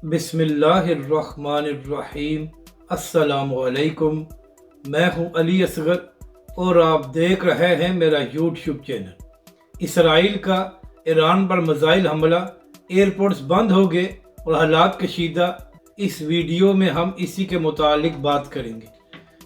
बिस्मिल्लाहिर्रहमानिर्रहीम। अस्सलामुअलैकुम। मैं हूं अली असगर और आप देख रहे हैं मेरा यूट्यूब चैनल। इसराइल का ईरान पर मिसाइल हमला, एयरपोर्ट्स बंद हो गए और हालात कशीदा। इस वीडियो में हम इसी के मुतालिक बात करेंगे।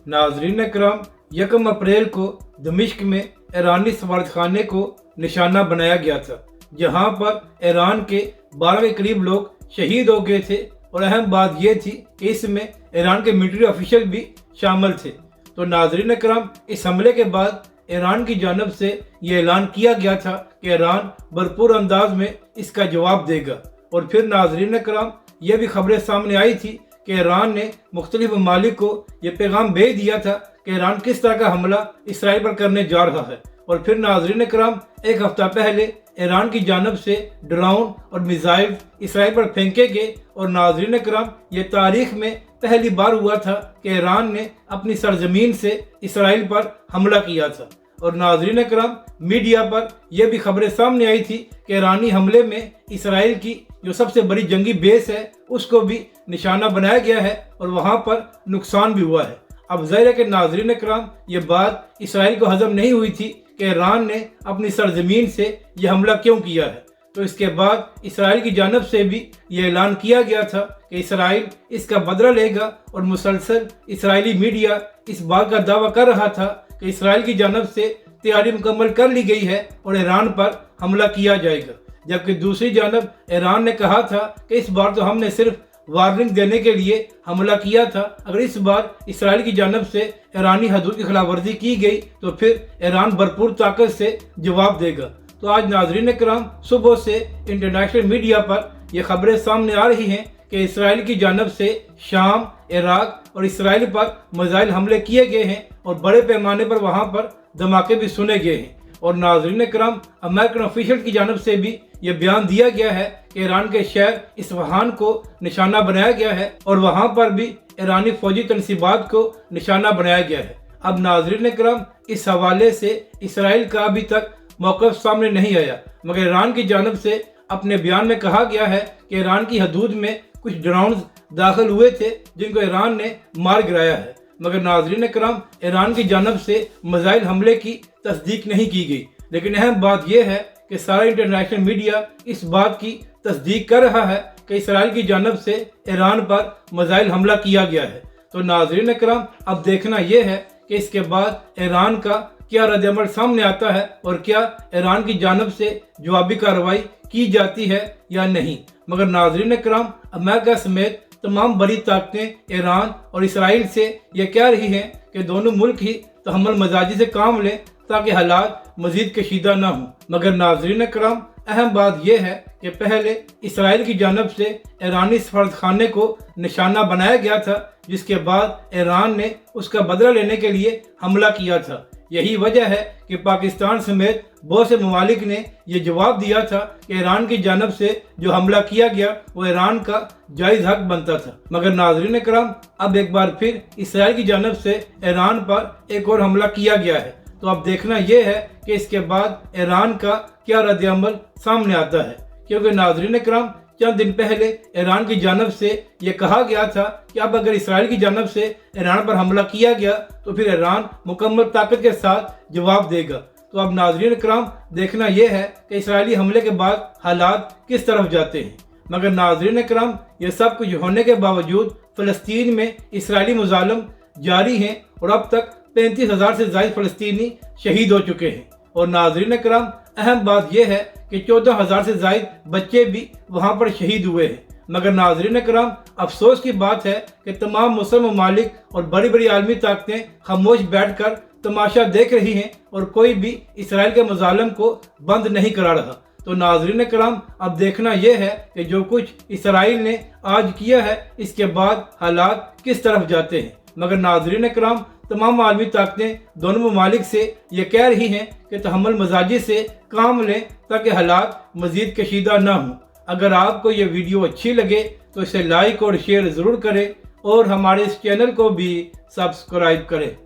नाज़रीन करम, 1 अप्रैल को दमिश्क में ईरानी सफारतखाने को निशाना बनाया गया था, जहां पर ईरान के 12 के करीब लोग शहीद हो गए थे। और अहम बात यह थी कि इसमें ईरान के मिलिट्री ऑफिशियल भी शामिल थे। तो नाज़रीन करम, इस हमले के बाद ईरान की जानब से ये ऐलान किया गया था कि ईरान भरपूर अंदाज में इसका जवाब देगा। और फिर नाज़रीन करम, यह भी खबरें सामने आई थी कि ईरान ने मुख्तलिफ ममालिक को यह पैगाम भेज दिया था कि ईरान किस तरह का हमला इसराइल पर करने जा रहा है। और फिर नाज़रीन करम, 1 हफ्ता पहले ईरान की जानब से ड्रोन और मिसाइल इसराइल पर फेंके गए। और नाज़रीन करम, ये तारीख में पहली बार हुआ था कि ईरान ने अपनी सरजमीन से इसराइल पर हमला किया था। और नाज़रीन करम, मीडिया पर यह भी खबरें सामने आई थी कि ईरानी हमले में इसराइल की जो सबसे बड़ी जंगी बेस है उसको भी निशाना बनाया गया है और वहाँ पर नुकसान भी हुआ है। अब ज़ाहिर है कि नाज़रीन करम, ये बात इसराइल को हजम नहीं हुई थी कि ईरान ने अपनी सरजमीन से यह हमला क्यों किया है। तो इसके बाद इसराइल की जानब से भी यह ऐलान किया गया था कि इसराइल इसका बदला लेगा। और मुसलसल इसराइली मीडिया इस बात का दावा कर रहा था कि इसराइल की जानब से तैयारी मुकम्मल कर ली गई है और ईरान पर हमला किया जाएगा। जबकि दूसरी जानब ईरान ने कहा था कि इस बार तो हमने सिर्फ वार्निंग देने के लिए हमला किया था, अगर इस बार इसराइल की जानब से ईरानी हदूद की खिलाफ वर्जी की गई तो फिर ईरान भरपूर ताकत से जवाब देगा। तो आज नाज़रीन करम, सुबह से इंटरनेशनल मीडिया पर यह खबरें सामने आ रही हैं कि इसराइल की जानब से शाम, इराक और इसराइल पर मिसाइल हमले किए गए हैं और बड़े पैमाने पर वहाँ पर धमाके भी सुने गए हैं। और नाज़रीन करम, अमेरिकन ऑफिशियल की जानब से भी ये बयान दिया गया है कि ईरान के शहर इस्फहान को निशाना बनाया गया है और वहाँ पर भी ईरानी फौजी तनसीबात को निशाना बनाया गया है। अब नाज़रीन करम, इस हवाले से इसराइल का अभी तक मौक़िफ़ सामने नहीं आया, मगर ईरान की जानब से अपने बयान में कहा गया है कि ईरान की हदूद में कुछ ड्रोन दाखिल हुए थे जिनको ईरान ने मार गिराया है। मगर नाज़रीन करम, ईरान की जानब से मिसाइल हमले की तस्दीक नहीं की गई। लेकिन अहम बात यह है कि सारा इंटरनेशनल मीडिया इस बात की तस्दीक कर रहा है कि इसराइल की जानब से ईरान पर मिसाइल हमला किया गया है। तो नाज़रीन करम, अब देखना यह है कि इसके बाद ईरान का क्या रद्द-ए-अमल सामने आता है और क्या ईरान की जानब से जवाबी कार्रवाई की जाती है या नहीं। मगर नाज़रीन करम, अमेरिका समेत तमाम बड़ी ताकतें ईरान और इसराइल से ये कह रही हैं कि दोनों मुल्क ही तहम्मुल मजाजी से काम लें ताकि हालात मजीद कशीदा ना हों। मगर नाज़रीन करम, अहम बात यह है कि पहले इसराइल की जानब से ईरानी सफारतखाने को निशाना बनाया गया था, जिसके बाद ईरान ने उसका बदला लेने के लिए हमला किया था। यही वजह है कि पाकिस्तान समेत बहुत से ममालिक ने यह जवाब दिया था कि ईरान की जानब से जो हमला किया गया वो ईरान का जायज़ हक बनता था। मगर नाज़रीन करम, अब एक बार फिर इसराइल की जानब से ईरान पर एक और हमला किया गया है। तो अब देखना यह है कि इसके बाद ईरान का क्या रद्द-ए-अमल सामने आता है, क्योंकि नाज़रीन करम, चंद दिन पहले ईरान की जानब से यह कहा गया था कि अब अगर इसराइल की जानब से ईरान पर हमला किया गया तो फिर ईरान मुकम्मल ताकत के साथ जवाब देगा। तो अब नाज़रीन करम, देखना यह है कि इसराइली हमले के बाद हालात किस तरफ जाते हैं। मगर नाज़रीन करम, यह सब कुछ होने के बावजूद फ़लस्तीन में इसराइली मुज़ालिम जारी हैं और अब तक 35,000 से ज़ायद फ़लस्तीनी शहीद हो चुके हैं। और नाज़रीन करम, अहम बात यह है कि 14,000 से ज़ायद बच्चे भी वहाँ पर शहीद हुए हैं। मगर नाज़रीन करम, अफसोस की बात है कि तमाम मुस्लिम ममालिक और बड़ी बड़ी आलमी ताकतें खामोश बैठकर तमाशा देख रही हैं और कोई भी इसराइल के मुज़ालिम को बंद नहीं करा रहा। तो नाज़रीन करम, अब देखना यह है कि जो कुछ इसराइल ने आज किया है इसके बाद हालात किस तरफ जाते हैं। मगर नाज़रीन करम, तमाम आलमी ताकतें दोनों ममालिक से ये कह रही हैं कि तहम्मुल मजाजी से काम लें ताकि हालात मज़ीद कशीदा ना हों। अगर आपको ये वीडियो अच्छी लगे तो इसे लाइक और शेयर ज़रूर करें और हमारे इस चैनल को भी सब्सक्राइब करें।